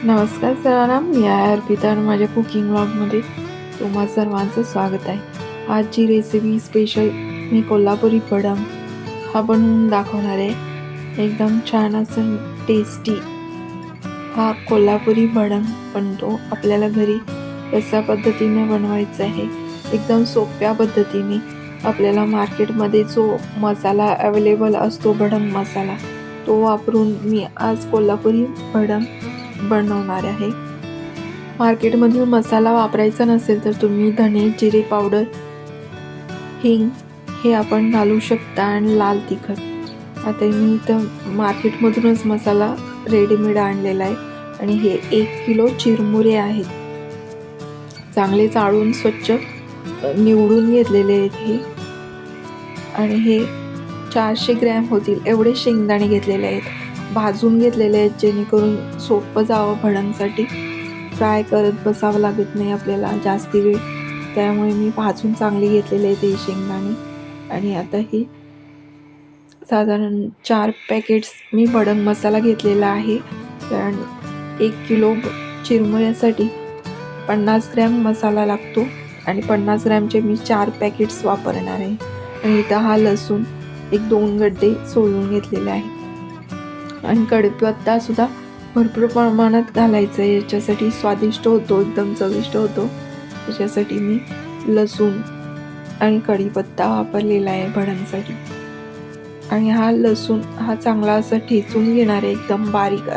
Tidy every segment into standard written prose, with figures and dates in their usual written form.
नमस्कार सर्वांना, मी आहे अर्पिता आणि माझ्या कुकिंग व्लॉगमध्ये तुम्हा सर्वांचं स्वागत आहे. आजची रेसिपी स्पेशल मी कोल्हापुरी भडंग हा बनवून दाखवणार आहे. एकदम छान असं टेस्टी हा कोल्हापुरी भडंग बनतो. आपल्याला घरी कशा पद्धतीने बनवायचं आहे, एकदम सोप्या पद्धतीने. आपल्याला मार्केटमध्ये जो मसाला अवेलेबल असतो भडंग मसाला, तो वापरून मी आज कोल्हापुरी भडंग बनवणार आहे. मार्केटमधील मसाला वापरायचा नसेल तर तुम्ही धने, जिरे पावडर, हिंग हे आपण घालू शकता आणि लाल तिखट. आता मी इथं मार्केटमधूनच मसाला रेडीमेड आणलेला आहे आणि हे 1 किलो चिरमुरे आहेत. चांगले चाळून स्वच्छ निवडून घेतलेले आहेत हे. आणि हे 400 ग्रॅम होतील एवढे शेंगदाणे घेतलेले आहेत, भाजून घेतलेले आहेत, जेणेकरून सोपं जावं भडंगसाठी. फ्राय करत बसावं लागत नाही आपल्याला जास्ती वेळ, त्यामुळे मी भाजून चांगले घेतलेले आहेत हे शेंगदाणे. आणि आता हे साधारण 4 पॅकेट्स मी भडंग मसाला घेतलेला आहे, कारण 1 किलो चिरमुऱ्यासाठी 50 ग्रॅम मसाला लागतो आणि 50 ग्रॅमचे मी 4 पॅकेट्स वापरणार आहे. आणि इथं हा लसूण 1-2 गड्डे सोलून घेतलेले आहे. आणि कढीपत्ता सुद्धा भरपूर प्रमाणात घालायचं आहे, याच्यासाठी स्वादिष्ट होतो, एकदम चविष्ट होतो. त्याच्यासाठी मी लसूण आणि कढीपत्ता वापरलेला आहे भडंगसाठी. आणि हा लसूण हा चांगला असा ठेचून घेणार आहे, एकदम बारीक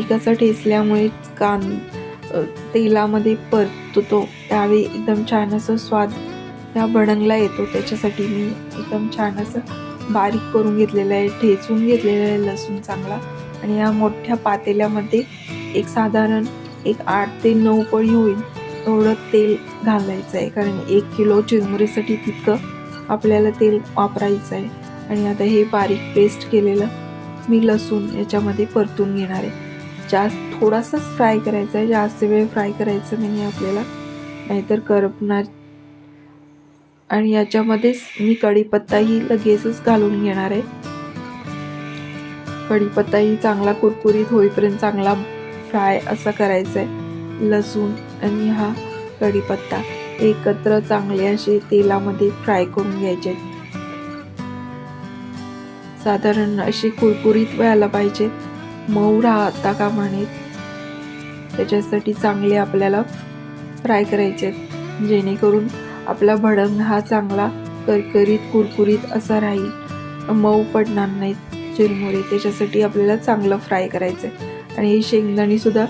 असा ठेचल्यामुळे तेलामध्ये परततो त्यावेळी एकदम छान असं स्वाद या भडंगला येतो. त्याच्यासाठी मी एकदम छान असं बारीक करून घेतलेलं आहे, ठेचून घेतलेलं आहे लसूण चांगला. आणि या मोठ्या पातेल्यामध्ये साधारण 8 ते 9 पळी होईल एवढं तेल घालायचं आहे, कारण 1 किलो चिरमुरेसाठी तितकं आपल्याला तेल वापरायचं आहे. आणि आता हे बारीक पेस्ट केलेलं मी लसूण याच्यामध्ये परतून घेणार आहे. थोडासाच फ्राय करायचं आहे, जास्त वेळ फ्राय करायचं नाही आपल्याला, नाहीतर करपणार. आणि याच्यामध्येच मी कढीपत्ताही लगेचच घालून घेणार आहे. कढीपत्ताही चांगला कुरकुरीत होईपर्यंत चांगला फ्राय असा करायचा आहे. लसूण आणि हा कढीपत्ता एकत्र चांगले असे तेलामध्ये फ्राय करून घ्यायचे. साधारण असे कुरकुरीत व्हायला पाहिजेत, मऊ राहता कामा नयेत. त्याच्यासाठी चांगले आपल्याला फ्राय करायचे, जेणेकरून आपला भडंग हा चांगला करकरीत कुरकुरीत असा राहील, मऊ पडणार नाहीत चिरमुरे. त्याच्यासाठी आपल्याला चांगलं फ्राय करायचं आहे. आणि हे शेंगदाणे सुद्धा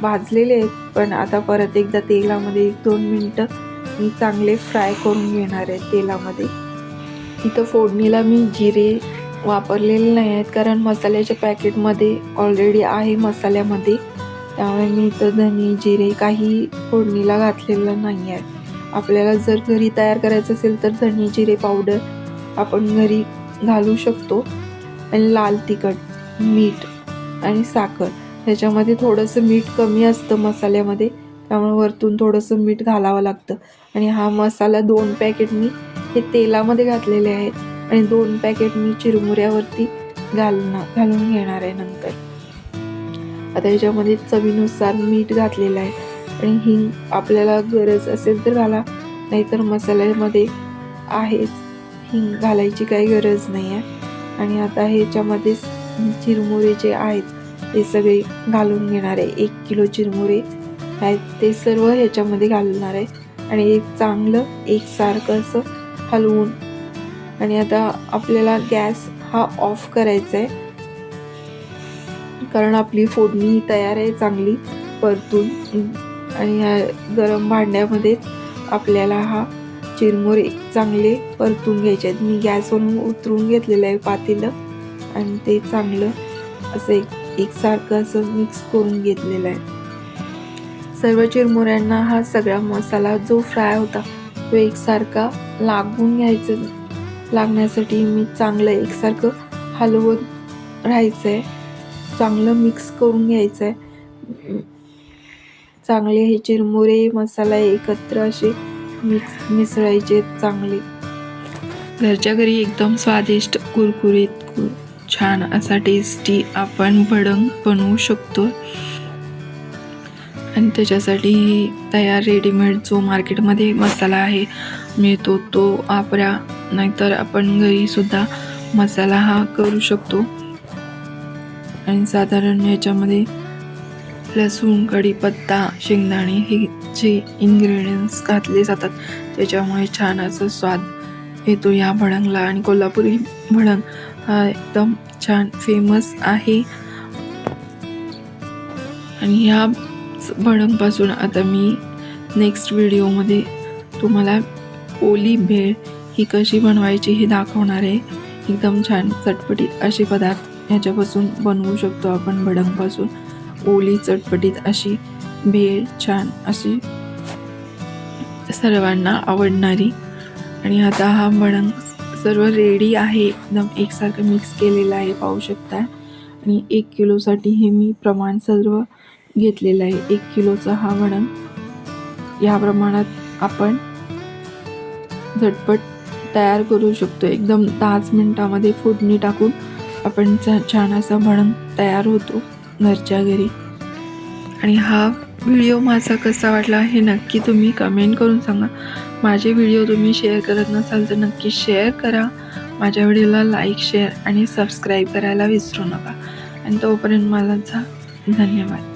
भाजलेले आहेत, पण आता परत एकदा तेलामध्ये 1-2 मिनटं मी चांगले फ्राय करून घेणार आहे तेलामध्ये. इथं फोडणीला मी जिरे वापरलेले नाही आहेत, कारण मसाल्याच्या पॅकेटमध्ये ऑलरेडी आहे मसाल्यामध्ये, त्यामुळे मी इथं धने जिरे काही फोडणीला घातलेलं नाही आहे. आपल्याला जर घरी तयार करायचं असेल तर धने जिरे पावडर आपण घरी घालू शकतो. आणि लाल तिखट, मीठ आणि साखर. ह्याच्यामध्ये थोडंसं मीठ कमी असतं मसाल्यामध्ये, त्यामुळे वरतून थोडंसं मीठ घालावं लागतं. आणि हा मसाला 2 पॅकेट मी हे तेलामध्ये घातलेले आहेत आणि 2 पॅकेट मी चिरमुऱ्यावरती घालून घेणार आहे नंतर. आता ह्याच्यामध्ये चवीनुसार मीठ घातलेलं आहे. आणि हिंग आपल्याला गरज असेल तर घाला, नाहीतर मसाल्यामध्ये आहेच, हिंग घालायची काही गरज नाही आहे. आणि आता ह्याच्यामध्ये चिरमुरे जे आहेत ते सगळे घालून घेणार आहे. 1 किलो चिरमुरे आहेत ते सर्व ह्याच्यामध्ये घालणार आहे. आणि चांगलं एकसारखं असं हलवून. आणि आता आपल्याला गॅस हा ऑफ करायचा आहे, कारण आपली फोडणी तयार आहे चांगली परतून. आणि ह्या गरम भांड्यामध्येच आपल्याला हा चिरमुरे चांगले परतून घ्यायचे आहेत. मी गॅसवरून उतरून घेतलेलं आहे पातेलं आणि ते चांगलं असं एकसारखं असं मिक्स करून घेतलेलं आहे. सर्व चिरमुऱ्यांना हा सगळा मसाला जो फ्राय होता तो एकसारखा लागण्यासाठी मी चांगलं एकसारखं हलवत राहायचं आहे, चांगलं मिक्स करून घ्यायचं आहे. चांगले हे चिरमुरे मसाला एकत्र असे मिसळायचे चांगले. घरच्या घरी एकदम स्वादिष्ट कुरकुरीत छान असा टेस्टी आपण भडंग बनवू शकतो. आणि त्याच्यासाठी तयार रेडीमेड जो मार्केटमध्ये मसाला आहे मिळतो तो वापरा, नाहीतर आपण घरीसुद्धा मसाला हा करू शकतो. आणि साधारण याच्यामध्ये लसूण, कढीपत्ता, शेंगदाणे हे जे इन्ग्रेडियंट्स घातले जातात त्याच्यामुळे छान असं स्वाद येतो या भडंगला. आणि कोल्हापुरी भडंग हा एकदम छान फेमस आहे. आणि ह्या भडंगपासून आता मी नेक्स्ट व्हिडिओमध्ये तुम्हाला ओली भेळ ही कशी बनवायची हे दाखवणार आहे. एकदम छान चटपटीत असे पदार्थ ह्याच्यापासून बनवू शकतो आपण भडंगपासून. ओली चटपटीत अशी भेळ, छान अशी सर्वांना आवडणारी. आणि आता हा भडंग सर्व रेडी आहे, एकदम एकसारखं मिक्स केलेलं आहे पाहू शकता. आणि 1 किलोसाठी हे मी प्रमाण सर्व घेतलेलं आहे. 1 किलोचा हा भडंग या प्रमाणात आपण झटपट तयार करू शकतो. एकदम 10 मिनिटामध्ये फोडणी टाकून आपण छान असा भडंग तयार होतो घरच्या घरी. आणि हा व्हिडिओ माझा कसा वाटला हे नक्की तुम्ही कमेंट करून सांगा. माझे व्हिडिओ तुम्ही शेअर करत नसाल तर नक्की शेअर करा. माझ्या व्हिडिओला लाईक, शेअर आणि सबस्क्राईब करायला विसरू नका. आणि तोपर्यंत माझा धन्यवाद.